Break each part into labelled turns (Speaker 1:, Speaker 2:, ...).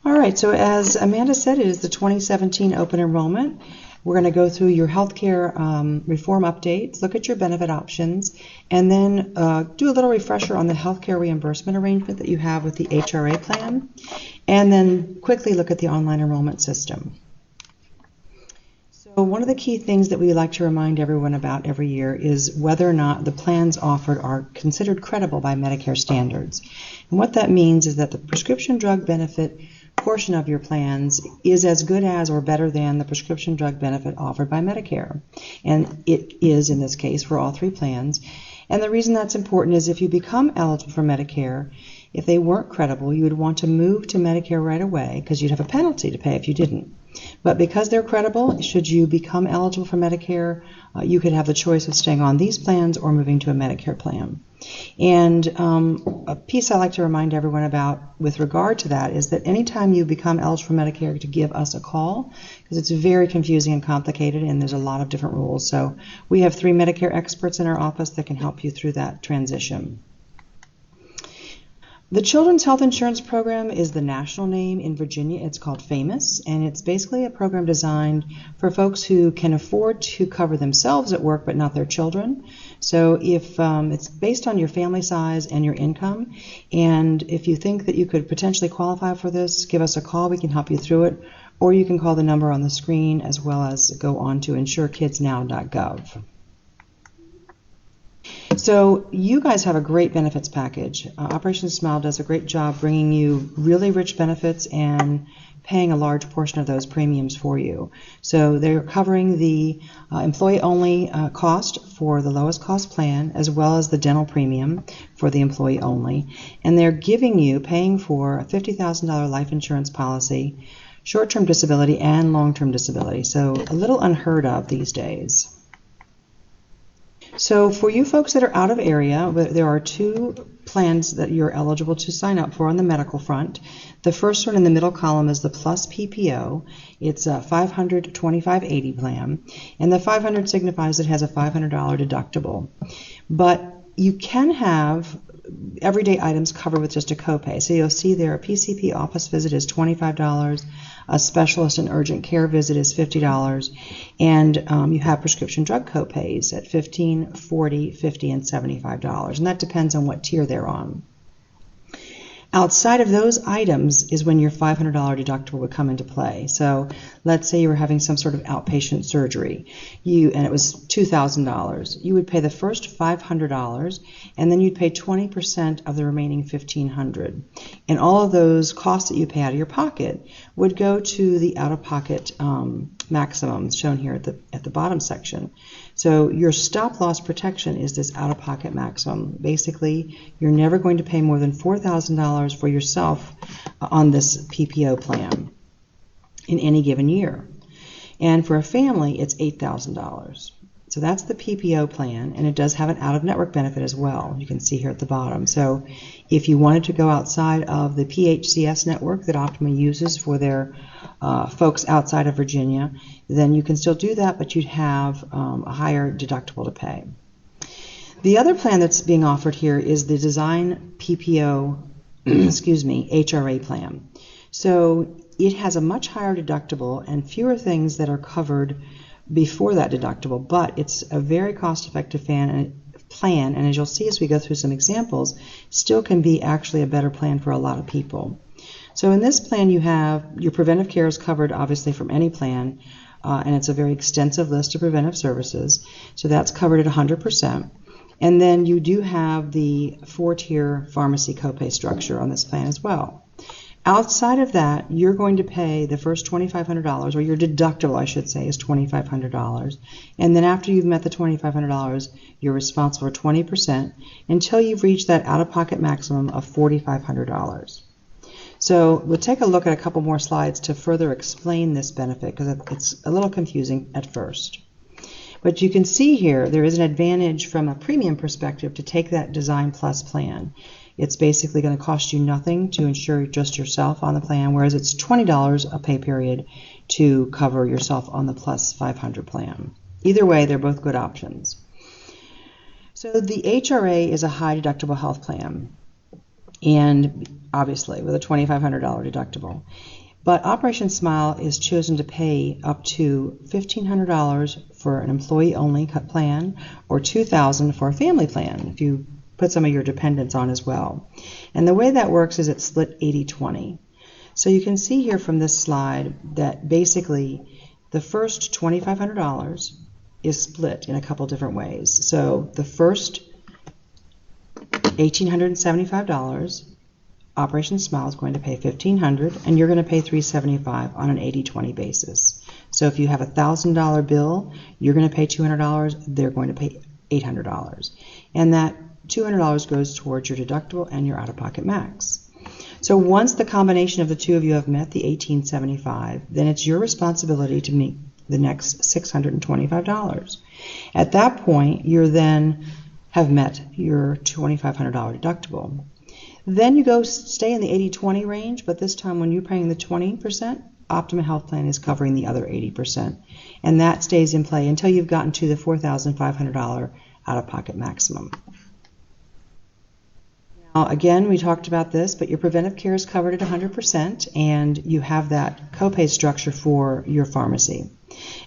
Speaker 1: All right, so as Amanda said, it is the 2017 open enrollment. We're going to go through your healthcare reform updates, look at your benefit options, and then do a little refresher on the healthcare reimbursement arrangement that you have with the HRA plan, and then quickly look at the online enrollment system. So one of the key things that we like to remind everyone about every year is whether or not the plans offered are considered credible by Medicare standards. And what that means is that the prescription drug benefit portion of your plans is as good as or better than the prescription drug benefit offered by Medicare. And it is in this case for all three plans. And the reason that's important is if you become eligible for Medicare, if they weren't credible, you would want to move to Medicare right away because you'd have a penalty to pay if you didn't. But because they're credible, should you become eligible for Medicare, you could have the choice of staying on these plans or moving to a Medicare plan. And a piece I like to remind everyone about with regard to that is that anytime you become eligible for Medicare, to give us a call, because it's very confusing and complicated and there's a lot of different rules. So we have 3 Medicare experts in our office that can help you through that transition. The Children's Health Insurance Program is the national name in Virginia. It's called FAMOUS, and it's basically a program designed for folks who can afford to cover themselves at work but not their children. So if it's based on your family size and your income, and if you think that you could potentially qualify for this, give us a call. We can help you through it, or you can call the number on the screen as well as go on to insurekidsnow.gov. So you guys have a great benefits package. Operation Smile does a great job bringing you really rich benefits and paying a large portion of those premiums for you. So they're covering the employee-only cost for the lowest cost plan, as well as the dental premium for the employee-only. And they're giving you, paying for a $50,000 life insurance policy, short-term disability, and long-term disability. So a little unheard of these days. So for you folks that are out of area, there are 2 plans that you're eligible to sign up for on the medical front. The first one in the middle column is the Plus PPO. It's a $500 2580 plan, and the 500 signifies it has a $500 deductible. But you can have everyday items covered with just a copay. So you'll see there a PCP office visit is $25, a specialist and urgent care visit is $50, and you have prescription drug copays at $15, $40, $50, and $75, and that depends on what tier they're on. Outside of those items is when your $500 deductible would come into play. So let's say you were having some sort of outpatient surgery and it was $2,000. You would pay the first $500 and then you'd pay 20% of the remaining $1,500. And all of those costs that you pay out of your pocket would go to the out-of-pocket maximums shown here at the bottom section. So your stop loss protection is this out-of-pocket maximum. Basically, you're never going to pay more than $4,000 for yourself on this PPO plan in any given year. And for a family, it's $8,000. So that's the PPO plan, and it does have an out-of-network benefit as well. You can see here at the bottom. So if you wanted to go outside of the PHCS network that Optima uses for their folks outside of Virginia, then you can still do that, but you'd have a higher deductible to pay. The other plan that's being offered here is the Design PPO, HRA plan. So it has a much higher deductible and fewer things that are covered before that deductible, but it's a very cost-effective plan, and as you'll see as we go through some examples, still can be actually a better plan for a lot of people. So in this plan you have your preventive care is covered obviously from any plan, and it's a very extensive list of preventive services, so that's covered at 100%. And then you do have the 4-tier pharmacy copay structure on this plan as well. Outside of that, you're going to pay the first $2,500, or your deductible, I should say, is $2,500. And then after you've met the $2,500, you're responsible for 20% until you've reached that out-of-pocket maximum of $4,500. So we'll take a look at a couple more slides to further explain this benefit because it's a little confusing at first. But you can see here there is an advantage from a premium perspective to take that Design Plus plan. It's basically going to cost you nothing to insure just yourself on the plan, whereas it's $20 a pay period to cover yourself on the Plus 500 plan. Either way, they're both good options. So the HRA is a high deductible health plan. and obviously with a $2,500 deductible. But Operation Smile is chosen to pay up to $1,500 for an employee-only plan or $2,000 for a family plan if you put some of your dependents on as well. And the way that works is it's split 80-20. So you can see here from this slide that basically the first $2,500 is split in a couple different ways. So the first $1,875, Operation Smile is going to pay $1,500, and you're going to pay $375 on an 80-20 basis. So if you have a $1,000 bill, you're going to pay $200, they're going to pay $800. And that $200 goes towards your deductible and your out-of-pocket max. So once the combination of the two of you have met the $1,875, then it's your responsibility to meet the next $625. At that point, you then have met your $2,500 deductible. Then you go stay in the 80-20 range, but this time when you're paying the 20%, Optima Health Plan is covering the other 80%. And that stays in play until you've gotten to the $4,500 out-of-pocket maximum. Now, again, we talked about this, but your preventive care is covered at 100%, and you have that copay structure for your pharmacy.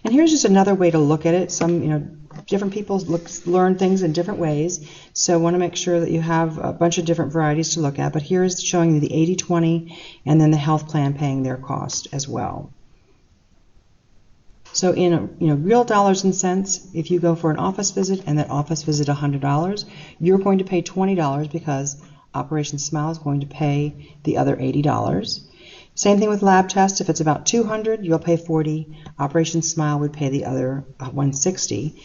Speaker 1: And here's just another way to look at it. Some, different people learn things in different ways, so I want to make sure that you have a bunch of different varieties to look at. But here is showing you the 80-20 and then the health plan paying their cost as well. So in real dollars and cents, if you go for an office visit and that office visit $100, you're going to pay $20 because Operation Smile is going to pay the other $80. Same thing with lab tests. If it's about $200, you'll pay $40. Operation Smile would pay the other $160.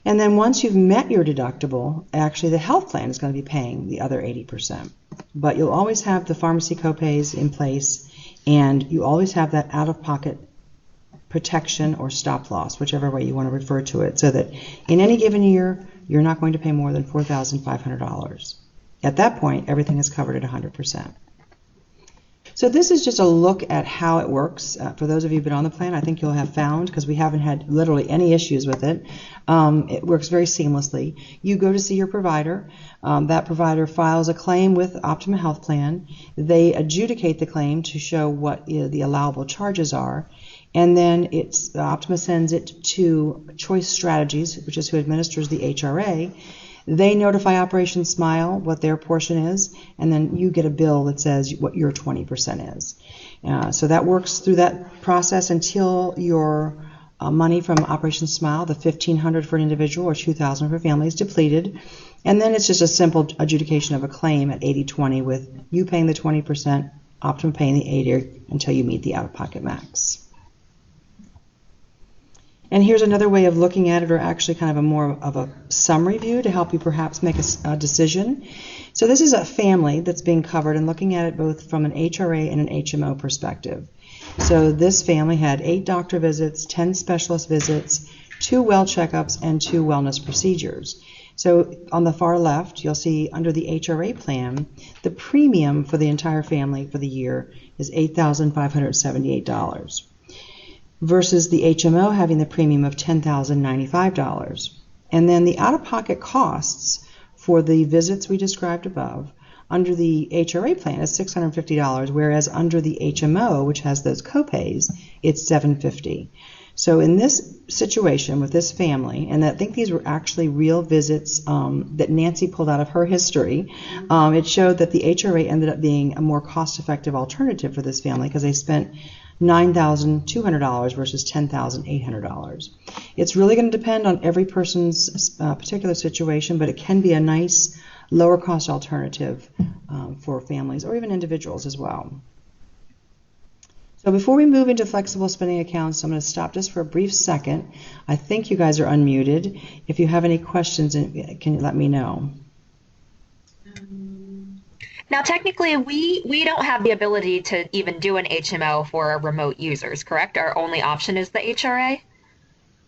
Speaker 1: And then once you've met your deductible, actually the health plan is going to be paying the other 80%. But you'll always have the pharmacy copays in place, and you always have that out-of-pocket protection or stop loss, whichever way you want to refer to it, so that in any given year, you're not going to pay more than $4,500. At that point, everything is covered at 100%. So this is just a look at how it works. For those of you who've been on the plan, I think you'll have found, because we haven't had literally any issues with it, it works very seamlessly. You go to see your provider. That provider files a claim with Optima Health Plan. They adjudicate the claim to show what the allowable charges are. And then Optima sends it to Choice Strategies, which is who administers the HRA. They notify Operation Smile what their portion is, and then you get a bill that says what your 20% is. So that works through that process until your money from Operation Smile, the $1,500 for an individual or $2,000 for family, is depleted. And then it's just a simple adjudication of a claim at 80-20 with you paying the 20%, Optima paying the 80 until you meet the out-of-pocket max. And here's another way of looking at it, or actually kind of a more of a summary view to help you perhaps make a decision. So this is a family that's being covered, and looking at it both from an HRA and an HMO perspective. So this family had 8 doctor visits, 10 specialist visits, 2 well checkups, and 2 wellness procedures. So on the far left, you'll see under the HRA plan, the premium for the entire family for the year is $8,578. Versus the HMO having the premium of $10,095. And then the out-of-pocket costs for the visits we described above under the HRA plan is $650, whereas under the HMO, which has those copays, it's $750. So in this situation with this family, and I think these were actually real visits that Nancy pulled out of her history, it showed that the HRA ended up being a more cost-effective alternative for this family because they spent $9,200 versus $10,800. It's really going to depend on every person's particular situation, but it can be a nice lower cost alternative for families or even individuals as well. So before we move into flexible spending accounts, I'm going to stop just for a brief second. I think you guys are unmuted. If you have any questions, can you let me know?
Speaker 2: Now, technically, we don't have the ability to even do an HMO for our remote users, correct? Our only option is the HRA?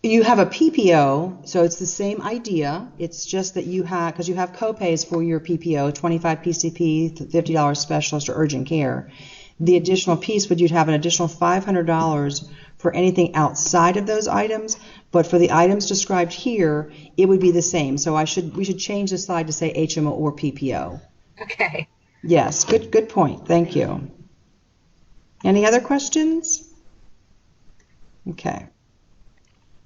Speaker 1: You have a PPO, so it's the same idea. It's just that you have, because you have copays for your PPO, 25 PCP, $50 specialist, or urgent care. The additional piece would you'd have an additional $500 for anything outside of those items, but for the items described here, it would be the same. So we should change the slide to say HMO or PPO.
Speaker 2: Okay.
Speaker 1: Yes, good point. Thank you. Any other questions? Okay.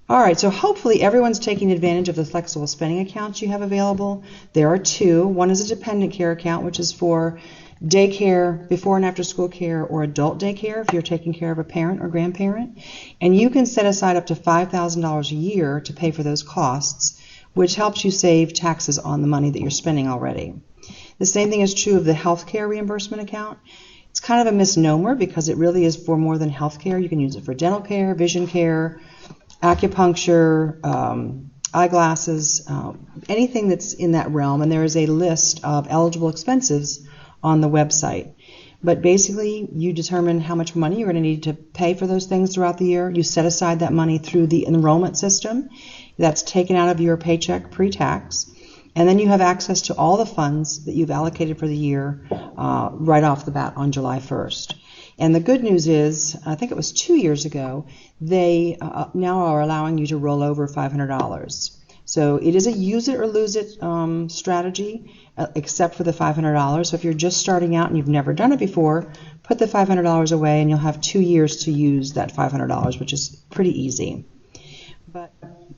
Speaker 1: All right, so hopefully everyone's taking advantage of the flexible spending accounts you have available. There are two. One is a dependent care account, which is for daycare, before and after school care, or adult daycare if you're taking care of a parent or grandparent. And you can set aside up to $5,000 a year to pay for those costs, which helps you save taxes on the money that you're spending already. The same thing is true of the healthcare reimbursement account. It's kind of a misnomer because it really is for more than healthcare. You can use it for dental care, vision care, acupuncture, eyeglasses, anything that's in that realm, and there is a list of eligible expenses on the website. But basically, you determine how much money you're going to need to pay for those things throughout the year. You set aside that money through the enrollment system. That's taken out of your paycheck pre-tax. And then you have access to all the funds that you've allocated for the year right off the bat on July 1st. And the good news is, I think it was 2 years ago, they now are allowing you to roll over $500. So it is a use it or lose it strategy, except for the $500. So if you're just starting out and you've never done it before, put the $500 away and you'll have 2 years to use that $500, which is pretty easy. But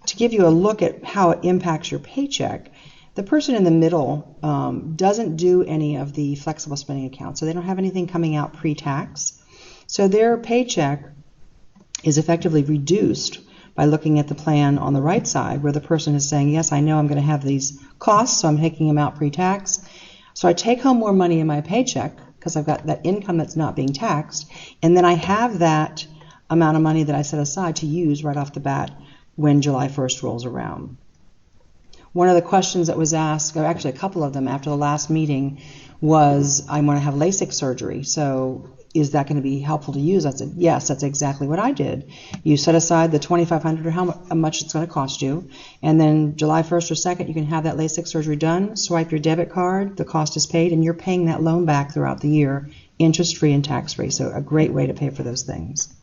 Speaker 1: to give you a look at how it impacts your paycheck, the person in the middle doesn't do any of the flexible spending accounts, so they don't have anything coming out pre-tax. So their paycheck is effectively reduced by looking at the plan on the right side, where the person is saying, yes, I know I'm going to have these costs, so I'm taking them out pre-tax. So I take home more money in my paycheck because I've got that income that's not being taxed, and then I have that amount of money that I set aside to use right off the bat when July 1st rolls around. One of the questions that was asked, or actually a couple of them after the last meeting, was, I want to have LASIK surgery, so is that going to be helpful to use? I said, yes, that's exactly what I did. You set aside the $2,500 or how much it's going to cost you, and then July 1st or 2nd, you can have that LASIK surgery done, swipe your debit card, the cost is paid, and you're paying that loan back throughout the year, interest-free and tax-free, so a great way to pay for those things.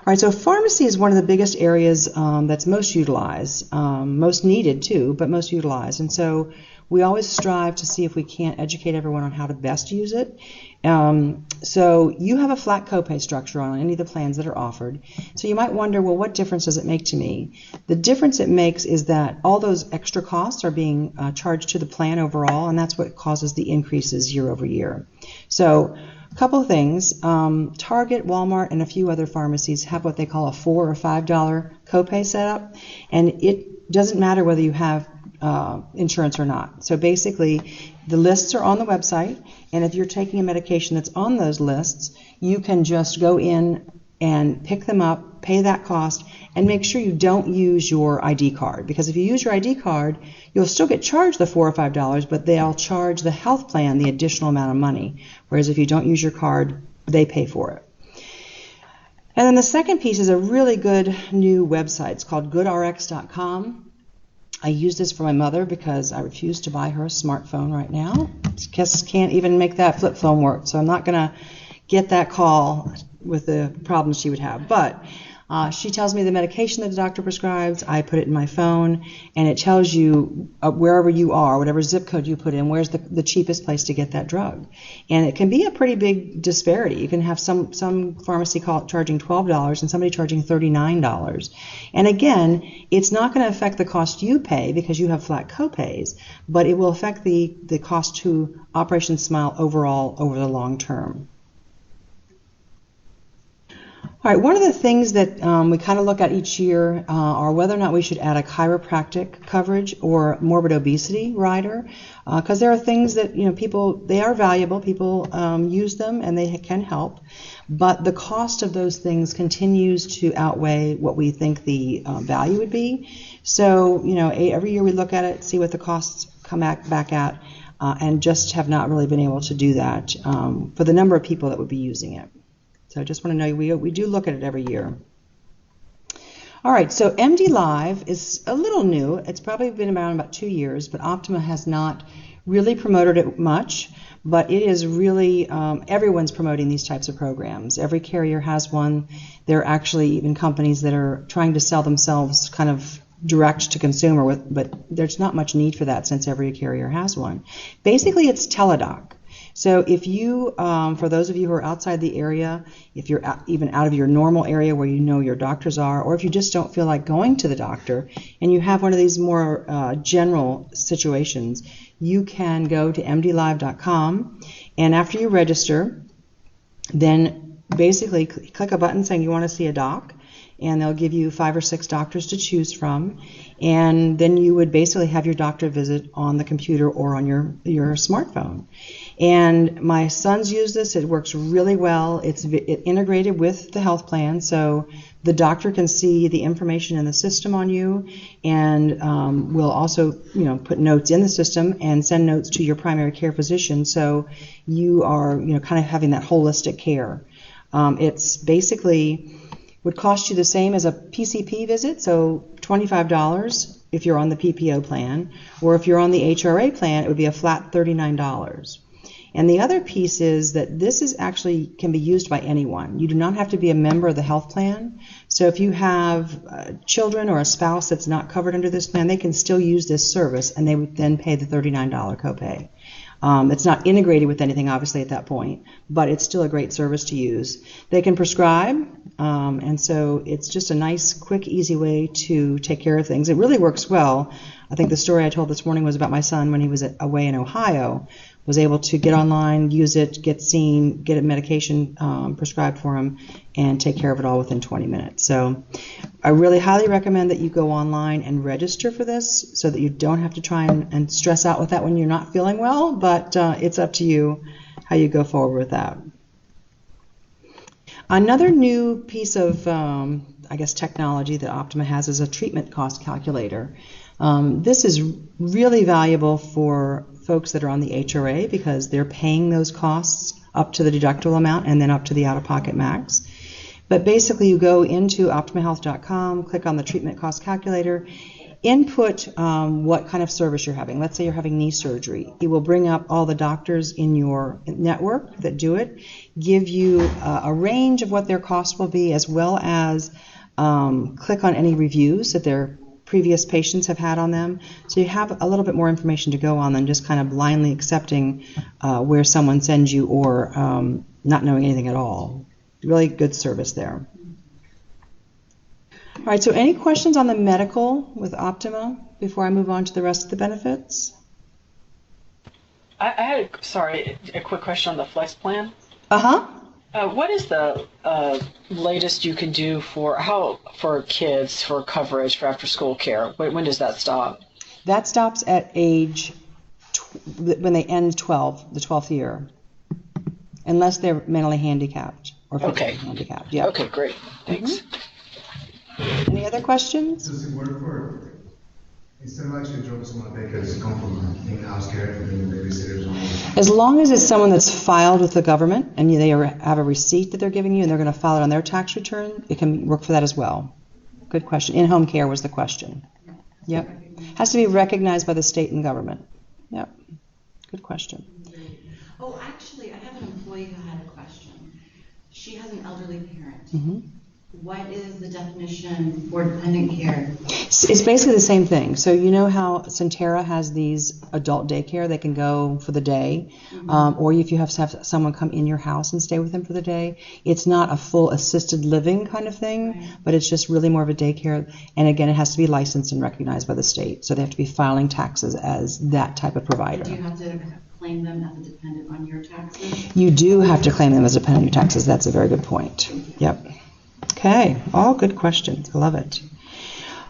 Speaker 1: All right, so pharmacy is one of the biggest areas that's most utilized, most needed too, but most utilized. And so we always strive to see if we can't educate everyone on how to best use it. So you have a flat copay structure on any of the plans that are offered. So you might wonder, well, what difference does it make to me? The difference it makes is that all those extra costs are being charged to the plan overall, and that's what causes the increases year over year. So a couple of things. Target, Walmart, and a few other pharmacies have what they call a $4 or $5 copay setup, and it doesn't matter whether you have insurance or not. So basically, the lists are on the website, and if you're taking a medication that's on those lists, you can just go in and pick them up, pay that cost, and make sure you don't use your ID card. Because if you use your ID card, you'll still get charged the $4 or $5, but they'll charge the health plan the additional amount of money. Whereas if you don't use your card, they pay for it. And then the second piece is a really good new website. It's called GoodRx.com. I use this for my mother because I refuse to buy her a smartphone right now. Just can't even make that flip phone work, so I'm not going to get that call with the problems she would have. But she tells me the medication that the doctor prescribes, I put it in my phone, and it tells you wherever you are, whatever zip code you put in, where's the cheapest place to get that drug. And it can be a pretty big disparity. You can have some pharmacy charging $12 and somebody charging $39. And again, it's not going to affect the cost you pay because you have flat copays, but it will affect the cost to Operation Smile overall over the long term. All right, one of the things that we kind of look at each year are whether or not we should add a chiropractic coverage or morbid obesity rider, because there are things that, people, they are valuable, people use them and they can help, but the cost of those things continues to outweigh what we think the value would be. So, every year we look at it, see what the costs come back at, and just have not really been able to do that for the number of people that would be using it. So I just want to know we do look at it every year. All right, so MD Live is a little new. It's probably been around about 2 years, but Optima has not really promoted it much. But it is really, everyone's promoting these types of programs. Every carrier has one. There are actually even companies that are trying to sell themselves kind of direct to consumer, but there's not much need for that since every carrier has one. Basically, it's Teladoc. So if you, for those of you who are outside the area, if you're even out of your normal area where you know your doctors are, or if you just don't feel like going to the doctor and you have one of these more general situations, you can go to mdlive.com, and after you register, then basically click a button saying you want to see a doc, and they'll give you 5 or 6 doctors to choose from, and then you would basically have your doctor visit on the computer or on your smartphone. And my sons use this. It works really well. It's integrated with the health plan, so the doctor can see the information in the system on you, and will also, put notes in the system and send notes to your primary care physician. So you are, kind of having that holistic care. It's basically would cost you the same as a PCP visit, so $25 if you're on the PPO plan, or if you're on the HRA plan, it would be a flat $39. And the other piece is that this is actually can be used by anyone. You do not have to be a member of the health plan. So if you have children or a spouse that's not covered under this plan, they can still use this service, and they would then pay the $39 copay. It's not integrated with anything, obviously, at that point, but it's still a great service to use. They can prescribe, and so it's just a nice, quick, easy way to take care of things. It really works well. I think the story I told this morning was about my son when he was away in Ohio, was able to get online, use it, get seen, get a medication prescribed for him, and take care of it all within 20 minutes. So I really highly recommend that you go online and register for this so that you don't have to try and stress out with that when you're not feeling well, but it's up to you how you go forward with that. Another new piece of, technology that Optima has is a treatment cost calculator. This is really valuable for folks that are on the HRA because they're paying those costs up to the deductible amount and then up to the out-of-pocket max. But basically you go into optimahealth.com, click on the treatment cost calculator, input what kind of service you're having. Let's say you're having knee surgery. It will bring up all the doctors in your network that do it, give you a range of what their costs will be, as well as click on any reviews that their previous patients have had on them. So you have a little bit more information to go on than just kind of blindly accepting where someone sends you or not knowing anything at all. Really good service there. All right, so any questions on the medical with Optima before I move on to the rest of the benefits?
Speaker 3: I had, a quick question on the Flex plan.
Speaker 1: Uh-huh.
Speaker 3: What is the latest you can do for kids for coverage for after school care? When does that stop?
Speaker 1: That stops at age when they end the 12th year, unless they're mentally handicapped or physically handicapped. Yeah.
Speaker 3: Okay, great. Thanks.
Speaker 1: Mm-hmm. Any other questions?
Speaker 4: Does it work for, instead of actually dropping someone at daycare, does it come from in-house care for being babysitters?
Speaker 1: As long as it's someone that's filed with the government and they have a receipt that they're giving you and they're going to file it on their tax return, it can work for that as well. Good question. In-home care was the question. Yep. Has to be recognized by the state and government. Yep. Good question.
Speaker 5: Oh, actually, I have an employee who had a question. She has an elderly parent.
Speaker 1: Mm-hmm.
Speaker 5: What is the definition for dependent care?
Speaker 1: It's basically the same thing. So you know how Centera has these adult daycare, they can go for the day, or if you have to have someone come in your house and stay with them for the day. It's not a full assisted living kind of thing, but it's just really more of a daycare. And again, it has to be licensed and recognized by the state. So they have to be filing taxes as that type of provider.
Speaker 5: Do you have to claim them as a dependent on your taxes?
Speaker 1: You do have to claim them as a dependent on your taxes. That's a very good point. Yep. Okay, all good questions. I love it.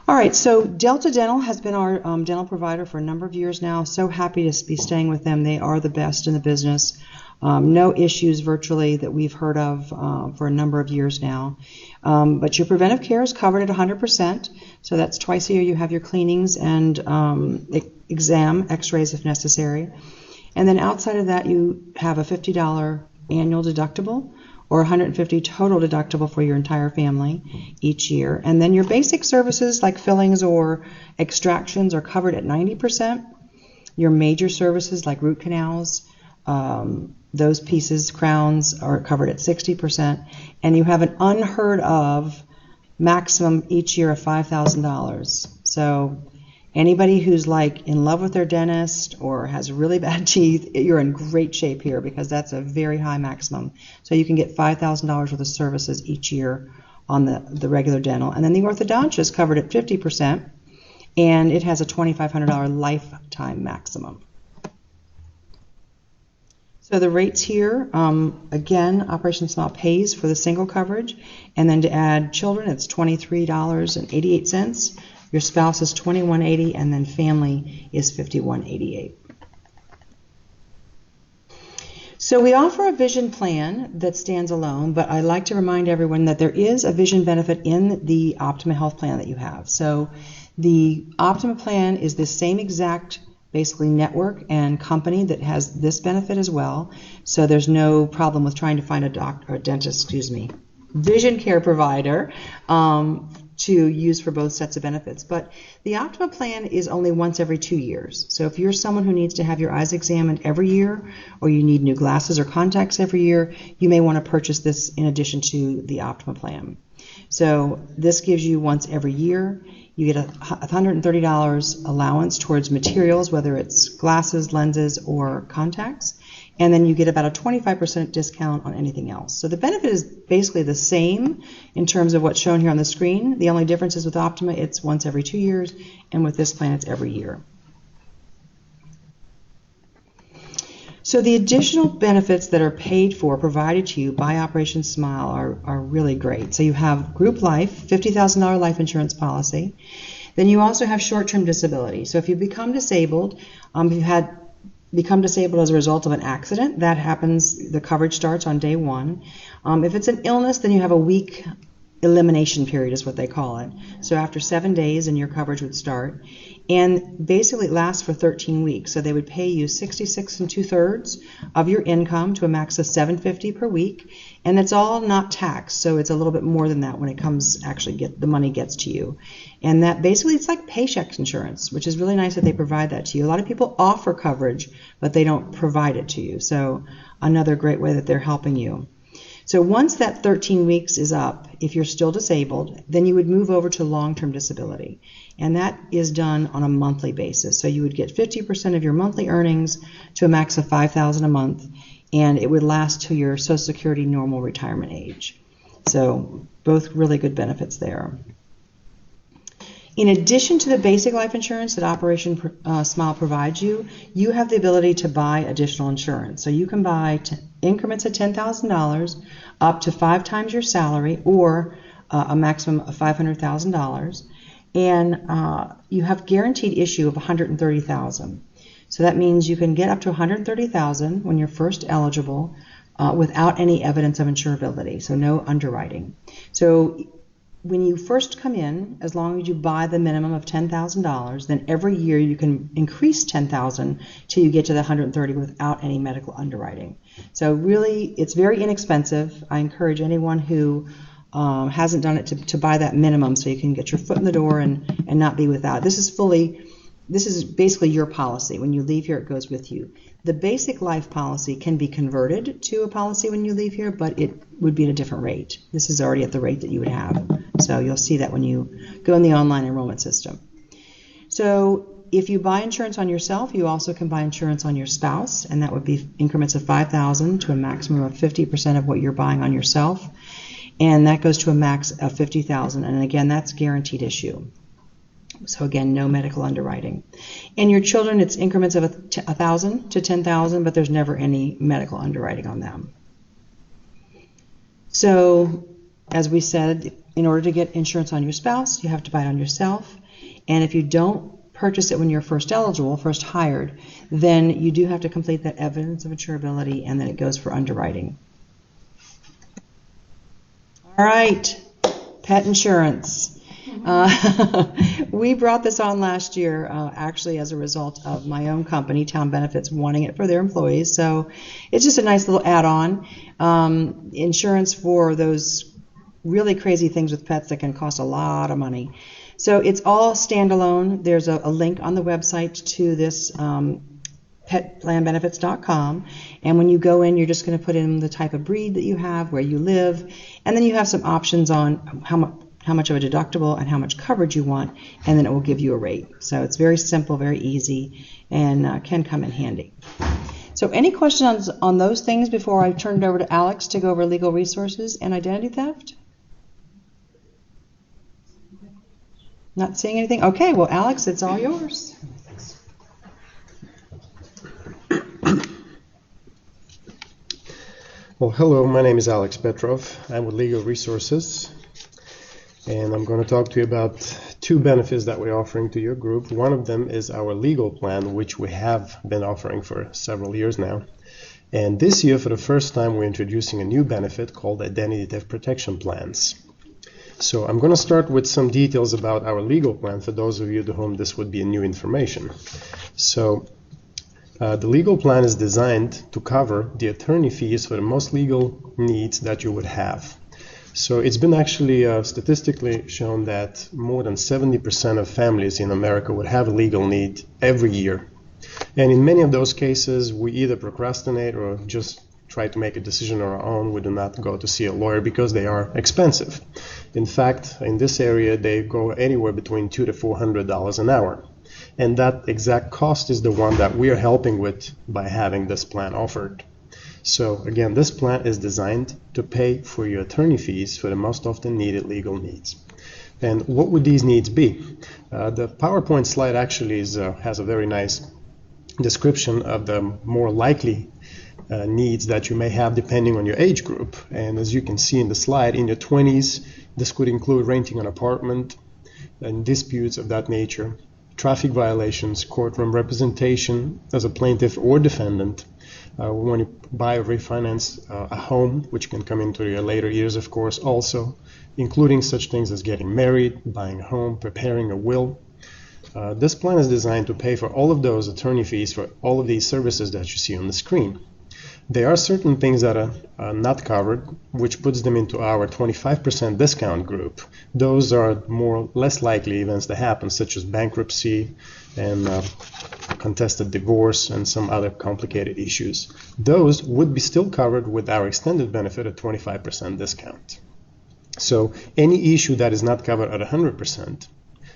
Speaker 1: All right, so Delta Dental has been our dental provider for a number of years now. So happy to be staying with them. They are the best in the business. No issues virtually that we've heard of for a number of years now. But your preventive care is covered at 100%. So that's twice a year you have your cleanings and exam, x-rays if necessary. And then outside of that, you have a $50 annual deductible, or $150 total deductible for your entire family each year. And then your basic services like fillings or extractions are covered at 90%. Your major services like root canals, those pieces, crowns, are covered at 60%. And you have an unheard of maximum each year of $5,000. So Anybody who's like in love with their dentist or has really bad teeth, you're in great shape here because that's a very high maximum. So you can get $5,000 worth of services each year on the regular dental. And then the orthodontist is covered at 50%, and it has a $2,500 lifetime maximum. So the rates here, again, Operation Smile pays for the single coverage, and then to add children, it's $23.88. Your spouse is $21.80, and then family is $51.88. So we offer a vision plan that stands alone, but I like to remind everyone that there is a vision benefit in the Optima Health plan that you have. So the Optima plan is the same exact basically network and company that has this benefit as well. So there's no problem with trying to find a doctor or dentist, vision care provider to use for both sets of benefits. But the Optima plan is only once every 2 years. So if you're someone who needs to have your eyes examined every year, or you need new glasses or contacts every year, you may want to purchase this in addition to the Optima plan. So this gives you once every year. You get a $130 allowance towards materials, whether it's glasses, lenses, or contacts. And then you get about a 25% discount on anything else. So the benefit is basically the same in terms of what's shown here on the screen. The only difference is with Optima, it's once every 2 years, and with this plan, it's every year. So the additional benefits that are paid for, provided to you by Operation Smile are really great. So you have group life, $50,000 life insurance policy. Then you also have short-term disability. So if you become disabled, if you become disabled as a result of an accident, that happens, the coverage starts on day one. If it's an illness, then you have a week elimination period is what they call it. So after 7 days, and your coverage would start. And basically it lasts for 13 weeks. So they would pay you 66 2/3 of your income to a max of $750 per week. And it's all not taxed. So it's a little bit more than that when it comes, the money gets to you. And that basically, it's like paycheck insurance, which is really nice that they provide that to you. A lot of people offer coverage, but they don't provide it to you. So another great way that they're helping you. So once that 13 weeks is up, if you're still disabled, then you would move over to long-term disability. And that is done on a monthly basis. So you would get 50% of your monthly earnings to a max of $5,000 a month, and it would last to your Social Security normal retirement age. So both really good benefits there. In addition to the basic life insurance that Operation Smile provides you, you have the ability to buy additional insurance. So you can buy increments of $10,000 up to 5 times your salary, or a maximum of $500,000. And you have guaranteed issue of $130,000. So that means you can get up to $130,000 when you're first eligible without any evidence of insurability, so no underwriting. So when you first come in, as long as you buy the minimum of $10,000, then every year you can increase $10,000 till you get to the $130,000 without any medical underwriting. So really, it's very inexpensive. I encourage anyone who hasn't done it to buy that minimum so you can get your foot in the door and not be without. This is basically your policy. When you leave here, it goes with you. The basic life policy can be converted to a policy when you leave here, but it would be at a different rate. This is already at the rate that you would have. So you'll see that when you go in the online enrollment system. So if you buy insurance on yourself, you also can buy insurance on your spouse, and that would be increments of $5,000 to a maximum of 50% of what you're buying on yourself. And that goes to a max of $50,000. And again, that's guaranteed issue. So again, no medical underwriting. And your children, it's increments of $1,000 to $10,000, but there's never any medical underwriting on them. So as we said, in order to get insurance on your spouse, you have to buy it on yourself. And if you don't purchase it when you're first eligible, first hired, then you do have to complete that evidence of insurability, and then it goes for underwriting. All right, pet insurance. We brought this on last year, actually as a result of my own company, Town Benefits, wanting it for their employees. So it's just a nice little add-on. Insurance for those really crazy things with pets that can cost a lot of money. So it's all standalone. There's a link on the website to this petplanbenefits.com, and when you go in, you're just going to put in the type of breed that you have, where you live, and then you have some options on how much of a deductible and how much coverage you want, and then it will give you a rate. So it's very simple, very easy, and can come in handy. So any questions on those things before I turn it over to Alex to go over legal resources and identity theft? Not seeing anything? Okay, well, Alex, it's all yours.
Speaker 6: Well, hello, my name is Alex Petrov. I'm with Legal Resources, and I'm going to talk to you about two benefits that we're offering to your group. One of them is our legal plan, which we have been offering for several years now. And this year, for the first time, we're introducing a new benefit called Identity Theft Protection Plans. So I'm going to start with some details about our legal plan for those of you to whom this would be new information. So the legal plan is designed to cover the attorney fees for the most legal needs that you would have. So it's been actually statistically shown that more than 70% of families in America would have a legal need every year. And in many of those cases, we either procrastinate or just try to make a decision on our own. We do not go to see a lawyer because they are expensive. In fact, in this area, they go anywhere between $200 to $400 an hour. And that exact cost is the one that we are helping with by having this plan offered. So again, this plan is designed to pay for your attorney fees for the most often needed legal needs. And what would these needs be? The PowerPoint slide actually has a very nice description of the more likely needs that you may have depending on your age group. And as you can see in the slide, in your 20s, this could include renting an apartment and disputes of that nature, traffic violations, courtroom representation as a plaintiff or defendant, when you buy or refinance a home, which can come into your later years, of course, also, including such things as getting married, buying a home, preparing a will. This plan is designed to pay for all of those attorney fees for all of these services that you see on the screen. There are certain things that are not covered, which puts them into our 25% discount group. Those are less likely events that happen, such as bankruptcy and contested divorce and some other complicated issues. Those would be still covered with our extended benefit at 25% discount. So any issue that is not covered at 100%,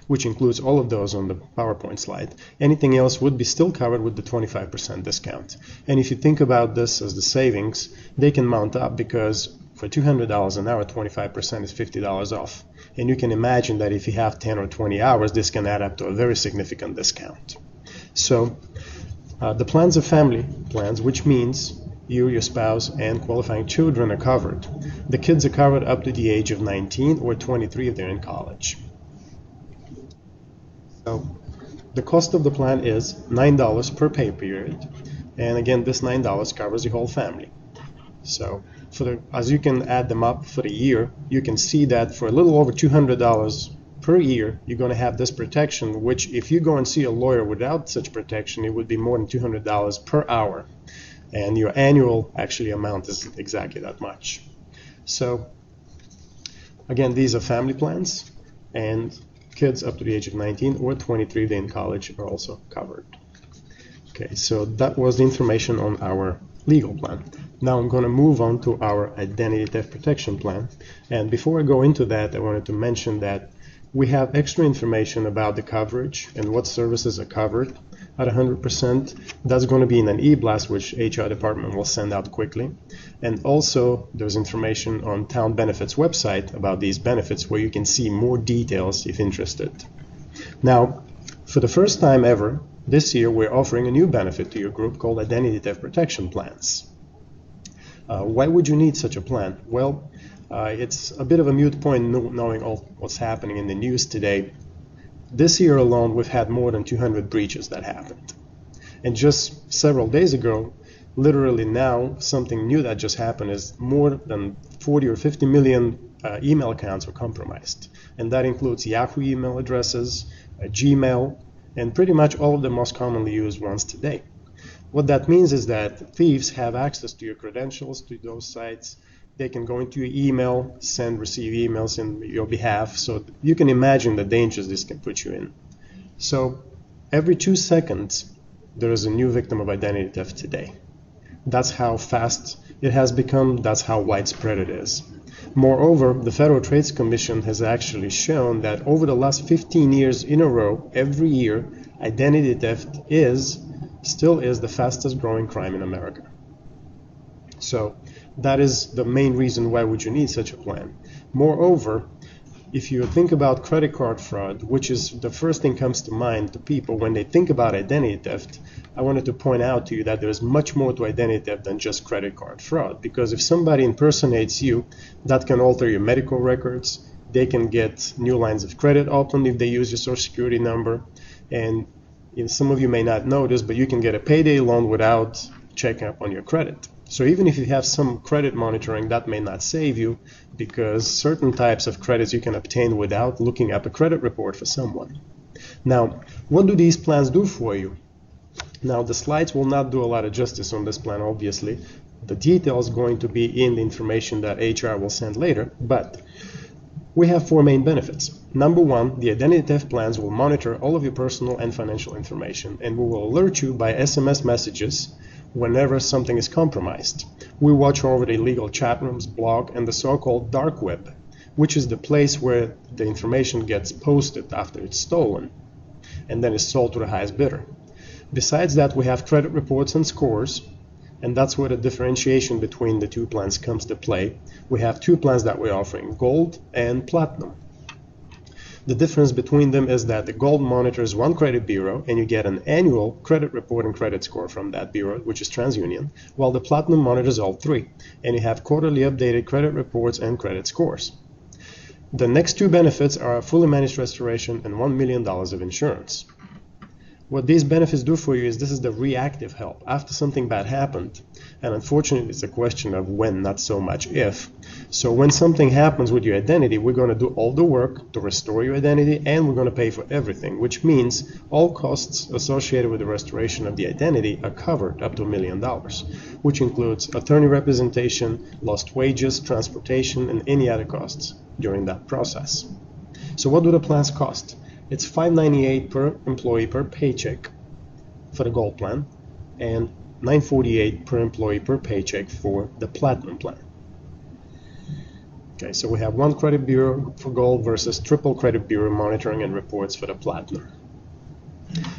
Speaker 6: which includes all of those on the PowerPoint slide, anything else would be still covered with the 25% discount. And if you think about this as the savings, they can mount up because for $200 an hour, 25% is $50 off. And you can imagine that if you have 10 or 20 hours, this can add up to a very significant discount. So the plans are family plans, which means you, your spouse, and qualifying children are covered. The kids are covered up to the age of 19 or 23 if they're in college. So the cost of the plan is $9 per pay period, and again, this $9 covers the whole family. So as you can add them up for the year, you can see that for a little over $200 per year, you're going to have this protection, which if you go and see a lawyer without such protection, it would be more than $200 per hour, and your annual amount is exactly that much. So again, these are family plans, and kids up to the age of 19 or 23 in college are also covered. Okay, so that was the information on our legal plan. Now I'm going to move on to our identity theft protection plan. And before I go into that, I wanted to mention that we have extra information about the coverage and what services are covered at 100%. That's going to be in an e-blast, which HR department will send out quickly. And also there's information on Town Benefits website about these benefits where you can see more details if interested. Now, for the first time ever, this year we're offering a new benefit to your group called Identity Theft Protection Plans. Why would you need such a plan? Well, it's a bit of a moot point knowing all what's happening in the news today. This year alone, we've had more than 200 breaches that happened. And just several days ago, literally now, something new that just happened is more than 40 or 50 million email accounts were compromised. And that includes Yahoo email addresses, Gmail, and pretty much all of the most commonly used ones today. What that means is that thieves have access to your credentials, to those sites. They can go into your email, receive emails on your behalf, so you can imagine the dangers this can put you in. So every 2 seconds, there is a new victim of identity theft today. That's how fast it has become, that's how widespread it is. Moreover, the Federal Trade Commission has actually shown that over the last 15 years in a row, every year, identity theft still is the fastest growing crime in America. So that is the main reason why would you need such a plan. Moreover, if you think about credit card fraud, which is the first thing comes to mind to people when they think about identity theft, I wanted to point out to you that there is much more to identity theft than just credit card fraud. Because if somebody impersonates you, that can alter your medical records. They can get new lines of credit opened if they use your social security number. And some of you may not know this, but you can get a payday loan without checking up on your credit. So even if you have some credit monitoring, that may not save you, because certain types of credits you can obtain without looking up a credit report for someone. Now, what do these plans do for you? Now, the slides will not do a lot of justice on this plan, obviously. The details going to be in the information that HR will send later, but we have 4 main benefits. Number 1, the identity theft plans will monitor all of your personal and financial information, and we will alert you by SMS messages whenever something is compromised. We watch over the illegal chat rooms, blog, and the so-called dark web, which is the place where the information gets posted after it's stolen and then is sold to the highest bidder. Besides that, we have credit reports and scores, and that's where the differentiation between the 2 plans comes to play. We have 2 plans that we're offering, Gold and Platinum. The difference between them is that the Gold monitors 1 credit bureau, and you get an annual credit report and credit score from that bureau, which is TransUnion, while the Platinum monitors all 3, and you have quarterly updated credit reports and credit scores. The next 2 benefits are fully managed restoration and $1 million of insurance. What these benefits do for you is this is the reactive help. After something bad happened, and unfortunately it's a question of when, not so much if. So when something happens with your identity, we're going to do all the work to restore your identity, and we're going to pay for everything, which means all costs associated with the restoration of the identity are covered up to $1 million, which includes attorney representation, lost wages, transportation, and any other costs during that process. So what do the plans cost? It's $598 per employee per paycheck for the Gold plan, and $948 per employee per paycheck for the Platinum plan. Okay, so we have 1 credit bureau for Gold versus triple credit bureau monitoring and reports for the Platinum.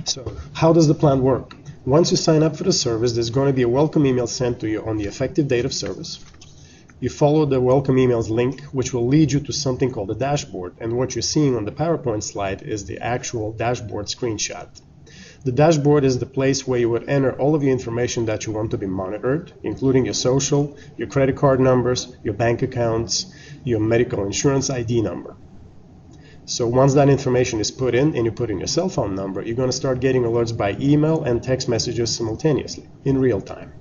Speaker 6: So how does the plan work? Once you sign up for the service, there's going to be a welcome email sent to you on the effective date of service. You follow the welcome emails link, which will lead you to something called the dashboard, and what you're seeing on the PowerPoint slide is the actual dashboard screenshot. The dashboard is the place where you would enter all of your information that you want to be monitored, including your social, your credit card numbers, your bank accounts, your medical insurance ID number. So once that information is put in and you put in your cell phone number, you're going to start getting alerts by email and text messages simultaneously, in real time.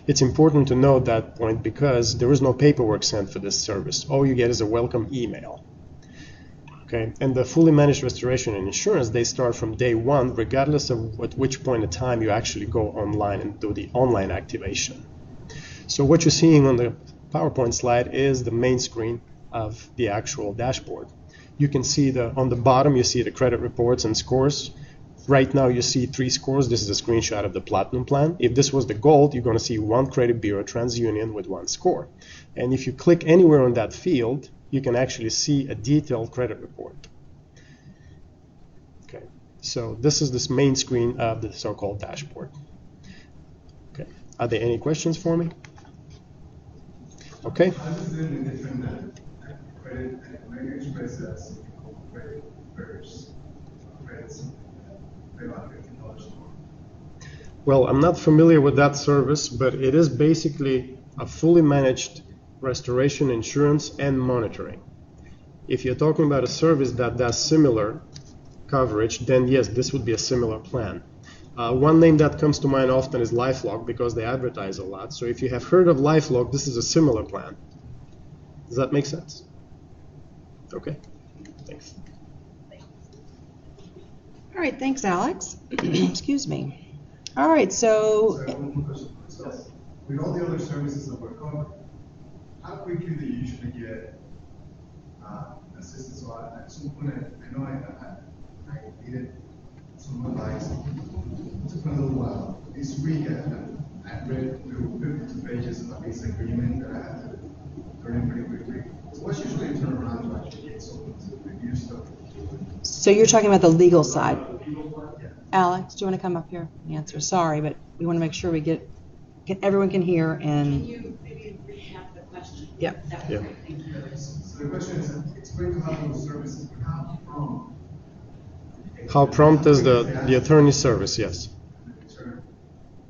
Speaker 6: It's important to note that point because there is no paperwork sent for this service. All you get is a welcome email. Okay, and the fully managed restoration and insurance, they start from day 1, regardless of at which point in time you actually go online and do the online activation. So what you're seeing on the PowerPoint slide is the main screen of the actual dashboard. You can see on the bottom, you see the credit reports and scores. Right now you see 3 scores. This is a screenshot of the Platinum plan. If this was the Gold, you're going to see 1 credit bureau, TransUnion, with 1 score. And if you click anywhere on that field, you can actually see a detailed credit report. Okay, so this is this main screen of the so-called dashboard. Okay, are there any questions for me? Okay.
Speaker 4: How is it in different credit, American Express as credit first, credits, about $50 more?
Speaker 6: Well, I'm not familiar with that service, but it is basically a fully managed restoration, insurance, and monitoring. If you're talking about a service that does similar coverage, then yes, this would be a similar plan. One name that comes to mind often is LifeLock because they advertise a lot. So if you have heard of LifeLock, this is a similar plan. Does that make sense? Okay, thanks.
Speaker 1: All right, thanks, Alex. Excuse me. All right, so
Speaker 4: Sorry, one more question. So, with all the other services that were covered, how quickly do you usually get assistance? So at some point, I know I needed some advice. It took me a little while. This week, I read through 52 pages of this agreement that I had to turn in pretty quickly.
Speaker 1: So you're talking about the legal side. Alex, do you want to come up here and answer? Sorry, but we want to make sure we get everyone can hear and.
Speaker 5: Can you maybe recap the question?
Speaker 1: Yep.
Speaker 5: That would be
Speaker 6: Yeah.
Speaker 5: great. Thank you.
Speaker 4: So the question is, it's great to have those services, but
Speaker 6: How prompt is the attorney service? Yes.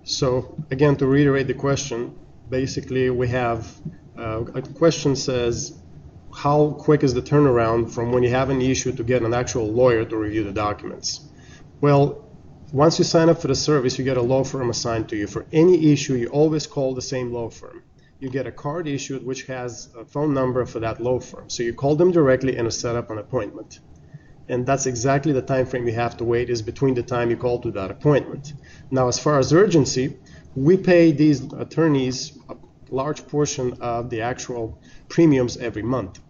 Speaker 6: So again, to reiterate the question, basically we have a question says, how quick is the turnaround from when you have an issue to get an actual lawyer to review the documents? Well, once you sign up for the service, you get a law firm assigned to you. For any issue, you always call the same law firm. You get a card issued which has a phone number for that law firm. So you call them directly and set up an appointment. And that's exactly the time frame you have to wait, is between the time you call to that appointment. Now, as far as urgency, we pay these attorneys a large portion of the actual premiums every month.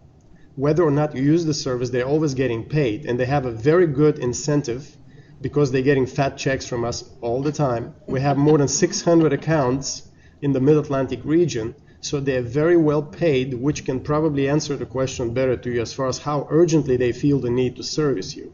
Speaker 6: Whether or not you use the service, they're always getting paid, and they have a very good incentive because they're getting fat checks from us all the time. We have more than 600 accounts in the Mid-Atlantic region, so they're very well paid, which can probably answer the question better to you as far as how urgently they feel the need to service you.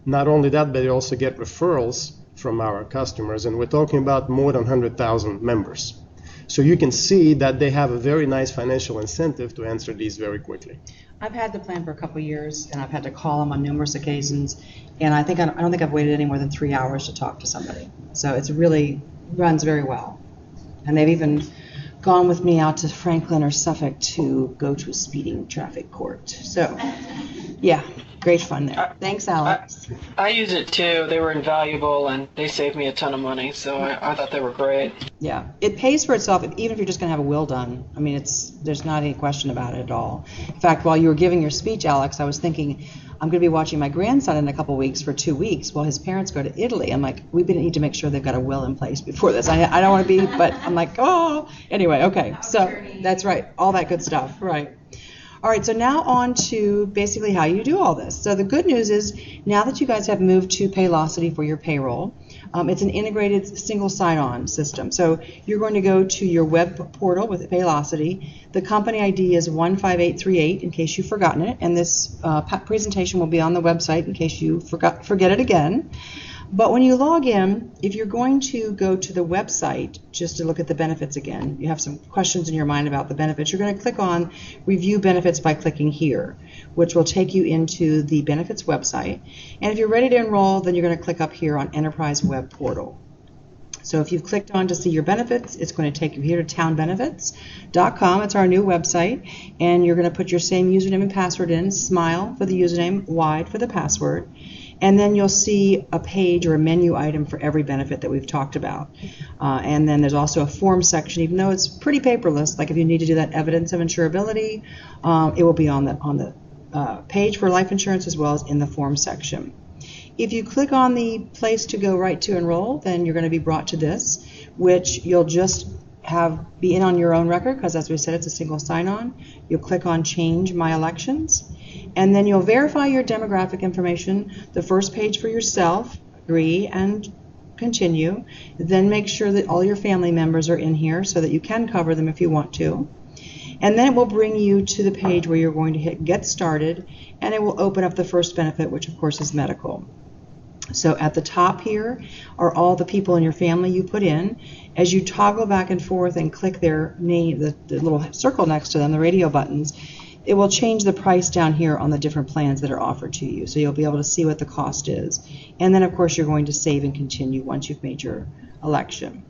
Speaker 6: Not only that, but they also get referrals from our customers, and we're talking about more than 100,000 members. So you can see that they have a very nice financial incentive to answer these very quickly.
Speaker 1: I've had the plan for a couple of years, and I've had to call them on numerous occasions, and I don't think I've waited any more than 3 hours to talk to somebody. So it's really runs very well. And they've even gone with me out to Franklin or Suffolk to go to a speeding traffic court. So, yeah, great fun there. Thanks, Alex.
Speaker 3: I use it too. They were invaluable and they saved me a ton of money, so I thought they were great.
Speaker 1: Yeah, it pays for itself, even if you're just going to have a will done. I mean, there's not any question about it at all. In fact, while you were giving your speech, Alex, I was thinking, I'm going to be watching my grandson in a couple weeks for 2 weeks while his parents go to Italy. I'm like, we need to make sure they've got a will in place before this. I don't want to be, but I'm like, oh. Anyway, okay, so that's right, all that good stuff, right. All right, so now on to basically how you do all this. So the good news is, now that you guys have moved to Paylocity for your payroll, it's an integrated single sign-on system. So you're going to go to your web portal with Paylocity. The company ID is 15838 in case you've forgotten it, and this presentation will be on the website in case you forget it again. But when you log in, if you're going to go to the website just to look at the benefits again, you have some questions in your mind about the benefits, you're going to click on Review Benefits by clicking here, which will take you into the benefits website. And if you're ready to enroll, then you're going to click up here on Enterprise Web Portal. So if you've clicked on to see your benefits, it's going to take you here to townbenefits.com. It's our new website, and you're going to put your same username and password in, smile for the username, wide for the password. And then you'll see a page or a menu item for every benefit that we've talked about. And then there's also a form section, even though it's pretty paperless. Like if you need to do that evidence of insurability, it will be on the page for life insurance as well as in the form section. If you click on the place to go right to enroll, then you're going to be brought to this, which you'll just be in on your own record, because as we said, it's a single sign-on. You'll click on Change My Elections, and then you'll verify your demographic information, the first page for yourself, agree and continue, then make sure that all your family members are in here so that you can cover them if you want to. And then it will bring you to the page where you're going to hit Get Started, and it will open up the first benefit, which of course is medical. So at the top here are all the people in your family you put in. As you toggle back and forth and click their name, the little circle next to them, the radio buttons, it will change the price down here on the different plans that are offered to you. So you'll be able to see what the cost is. And then of course you're going to save and continue once you've made your election.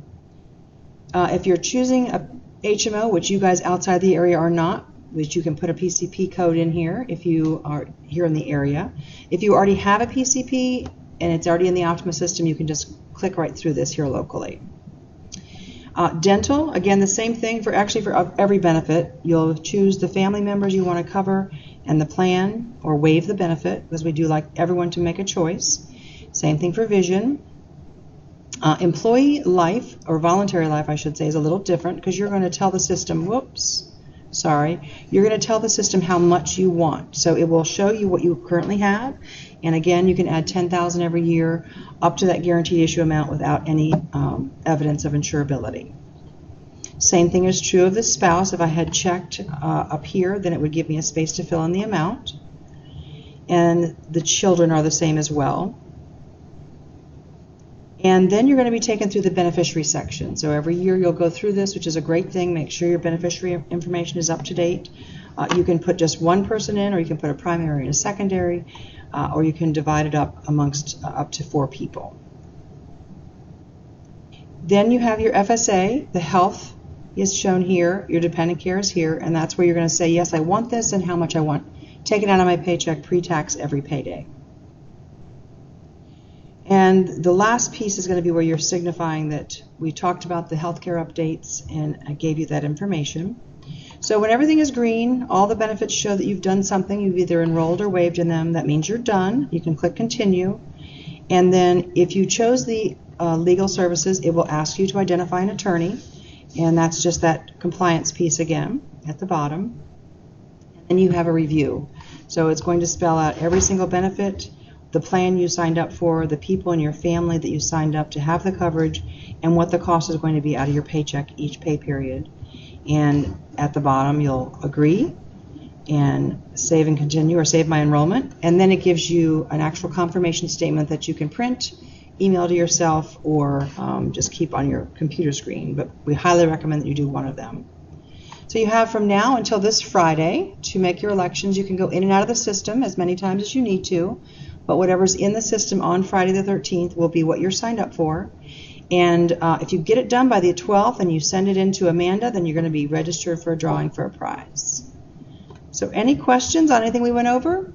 Speaker 1: If you're choosing a HMO, which you guys outside the area are not, which you can put a PCP code in here if you are here in the area. If you already have a PCP and it's already in the Optima system, you can just click right through this here locally. Dental, again, the same thing for every benefit. You'll choose the family members you want to cover and the plan, or waive the benefit, because we do like everyone to make a choice. Same thing for vision. Employee life, or voluntary life I should say, is a little different, because you're going to tell the system, you're going to tell the system how much you want. So it will show you what you currently have, and again, you can add $10,000 every year up to that guaranteed issue amount without any evidence of insurability. Same thing is true of the spouse. If I had checked up here, then it would give me a space to fill in the amount. and the children are the same as well. And then you're going to be taken through the beneficiary section. So every year you'll go through this, which is a great thing. Make sure your beneficiary information is up to date. You can put just one person in, or you can put a primary and a secondary, or you can divide it up amongst up to 4 people. Then you have your FSA. The health is shown here. Your dependent care is here, and that's where you're going to say, yes, I want this and how much I want taken out of my paycheck pre-tax every payday. And the last piece is going to be where you're signifying that we talked about the healthcare updates and I gave you that information. So when everything is green, all the benefits show that you've done something, you've either enrolled or waived in them. That means you're done. You can click continue. And then if you chose the legal services, it will ask you to identify an attorney. And that's just that compliance piece again at the bottom. And you have a review. So it's going to spell out every single benefit, the plan you signed up for, the people in your family that you signed up to have the coverage, and what the cost is going to be out of your paycheck each pay period. And at the bottom, you'll agree and save and continue, or save my enrollment. And then it gives you an actual confirmation statement that you can print, email to yourself, or just keep on your computer screen. But we highly recommend that you do one of them. So you have from now until this Friday to make your elections. You can go in and out of the system as many times as you need to, but whatever's in the system on Friday the 13th will be what you're signed up for. And if you get it done by the 12th and you send it in to Amanda, then you're going to be registered for a drawing for a prize. So any questions on anything we went over?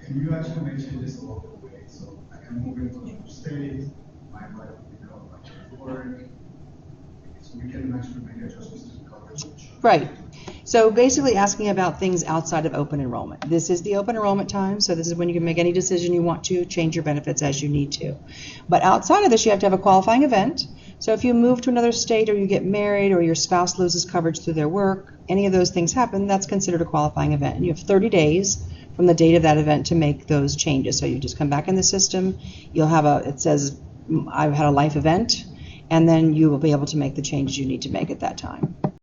Speaker 4: Can you actually mention this a local way? So I can move into another state, my wife will become my work, so we can actually make adjustments to the coverage.
Speaker 1: Right. So basically asking about things outside of open enrollment. This is the open enrollment time, so this is when you can make any decision you want to, change your benefits as you need to. But outside of this, you have to have a qualifying event. So if you move to another state, or you get married, or your spouse loses coverage through their work, any of those things happen, that's considered a qualifying event. And you have 30 days from the date of that event to make those changes. So you just come back in the system, you'll have it says, I've had a life event, and then you will be able to make the changes you need to make at that time.